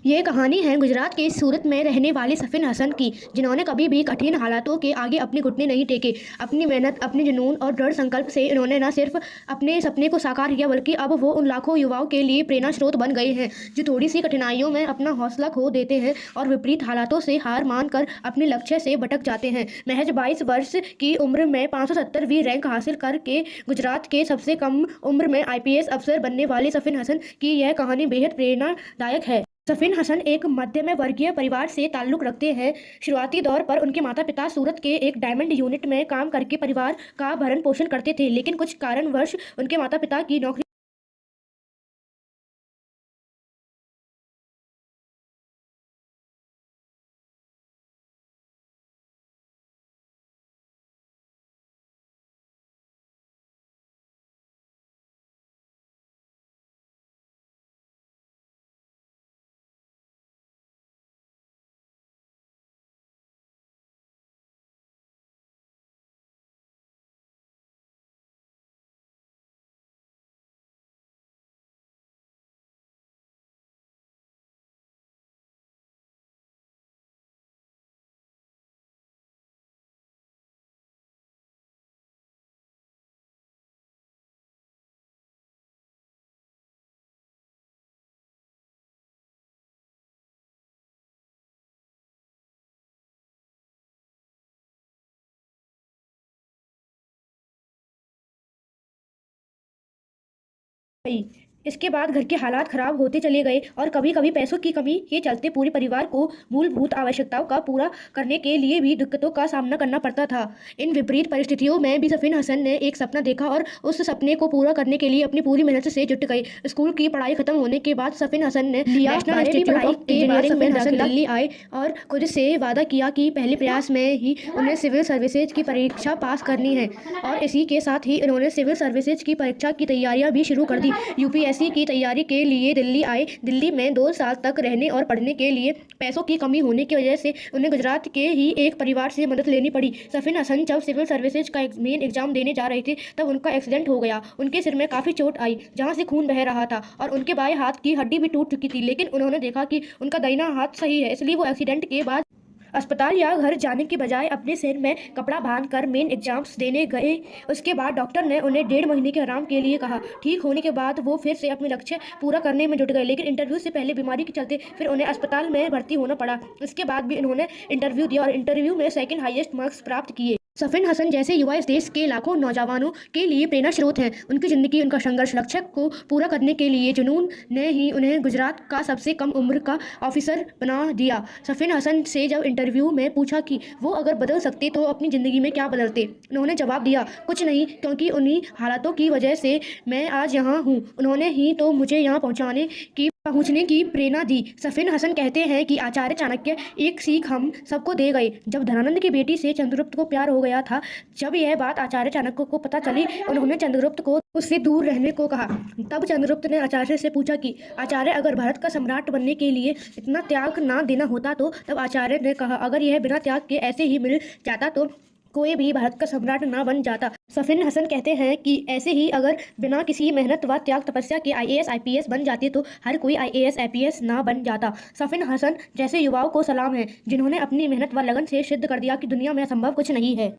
ये कहानी है गुजरात के सूरत में रहने वाले सफ़िन हसन की, जिन्होंने कभी भी कठिन हालातों के आगे अपने घुटने नहीं टेके। अपनी मेहनत, अपने जुनून और दृढ़ संकल्प से इन्होंने न सिर्फ अपने सपने को साकार किया, बल्कि अब वो उन लाखों युवाओं के लिए प्रेरणा स्रोत बन गए हैं जो थोड़ी सी कठिनाइयों में अपना हौसला खो देते हैं और विपरीत हालातों से हार मानकर अपने लक्ष्य से भटक जाते हैं। महज 22 वर्ष की उम्र में 570वीं रैंक हासिल करके गुजरात के सबसे कम उम्र में IPS अफसर बनने वाले सफ़िन हसन की यह कहानी बेहद प्रेरणादायक है। सफ़िन हसन एक मध्यम वर्गीय परिवार से ताल्लुक़ रखते हैं। शुरुआती दौर पर उनके माता-पिता सूरत के एक डायमंड यूनिट में काम करके परिवार का भरण-पोषण करते थे, लेकिन कुछ कारणवश उनके माता-पिता की नौकरी गई। इसके बाद घर के हालात खराब होते चले गए और कभी-कभी पैसों की कमी के चलते पूरे परिवार को मूलभूत आवश्यकताओं का पूरा करने के लिए भी दिक्कतों का सामना करना पड़ता था। इन विपरीत परिस्थितियों में भी सफ़िन हसन ने एक सपना देखा और उस सपने को पूरा करने के लिए अपनी पूरी मेहनत से जुट गए। स्कूल की पढ़ाई खत्म होने के बाद सफ़िन हसन ने नेशनल इंस्टीट्यूट ऑफ इंजीनियरिंग में दिल्ली आए और खुद से वादा किया कि पहले प्रयास में ही उन्हें सिविल सर्विसेज की परीक्षा पास करनी है, और इसी के साथ ही उन्होंने सिविल सर्विसेज की परीक्षा की तैयारियां भी शुरू कर दी। UPSC की तैयारी के लिए दिल्ली आए। दिल्ली में 2 साल तक रहने और पढ़ने के लिए पैसों की कमी होने की वजह से उन्हें गुजरात के ही एक परिवार से मदद लेनी पड़ी। सफ़िन हसन जब सिविल सर्विसेज का मेन एग्जाम देने जा रहे थे, तब उनका एक्सीडेंट हो गया। उनके सिर में काफ़ी चोट आई, जहाँ से खून बह रहा था, और उनके बाएं हाथ की हड्डी भी टूट चुकी थी, लेकिन उन्होंने देखा कि उनका दाहिना हाथ सही है, इसलिए वो एक्सीडेंट के बाद अस्पताल या घर जाने के बजाय अपने सिर में कपड़ा बांधकर मेन एग्जाम्स देने गए। उसके बाद डॉक्टर ने उन्हें 1.5 महीने के आराम के लिए कहा। ठीक होने के बाद वो फिर से अपने लक्ष्य पूरा करने में जुट गए, लेकिन इंटरव्यू से पहले बीमारी के चलते फिर उन्हें अस्पताल में भर्ती होना पड़ा। इसके बाद भी उन्होंने इंटरव्यू दिया और इंटरव्यू में सेकंड हाईएस्ट मार्क्स प्राप्त किए। सफ़िन हसन जैसे युवा इस देश के लाखों नौजवानों के लिए प्रेरणा स्रोत हैं। उनकी ज़िंदगी, उनका संघर्ष, लक्ष्य को पूरा करने के लिए जुनून ने ही उन्हें गुजरात का सबसे कम उम्र का ऑफिसर बना दिया। सफ़िन हसन से जब इंटरव्यू में पूछा कि वो अगर बदल सकते तो अपनी ज़िंदगी में क्या बदलते, उन्होंने जवाब दिया, कुछ नहीं, क्योंकि उन्हीं हालातों की वजह से मैं आज यहाँ हूँ। उन्होंने ही तो मुझे यहाँ पहुँचने की प्रेरणा दी। सफ़िन हसन कहते हैं कि आचार्य चाणक्य एक सीख हम सबको दे गए। जब धनानंद की बेटी से चंद्रगुप्त को प्यार हो गया था, जब यह बात आचार्य चाणक्य को पता चली, उन्होंने चंद्रगुप्त को उससे दूर रहने को कहा। तब चंद्रगुप्त ने आचार्य से पूछा कि आचार्य, अगर भारत का सम्राट बनने के लिए इतना त्याग ना देना होता तो? तब आचार्य ने कहा, अगर यह बिना त्याग के ऐसे ही मिल जाता तो कोई भी भारत का सम्राट ना बन जाता। सफ़िन हसन कहते हैं कि ऐसे ही अगर बिना किसी मेहनत व त्याग तपस्या के IAS IPS बन जाते तो हर कोई IAS IPS ना बन जाता। सफ़िन हसन जैसे युवाओं को सलाम है, जिन्होंने अपनी मेहनत व लगन से सिद्ध कर दिया कि दुनिया में असंभव कुछ नहीं है।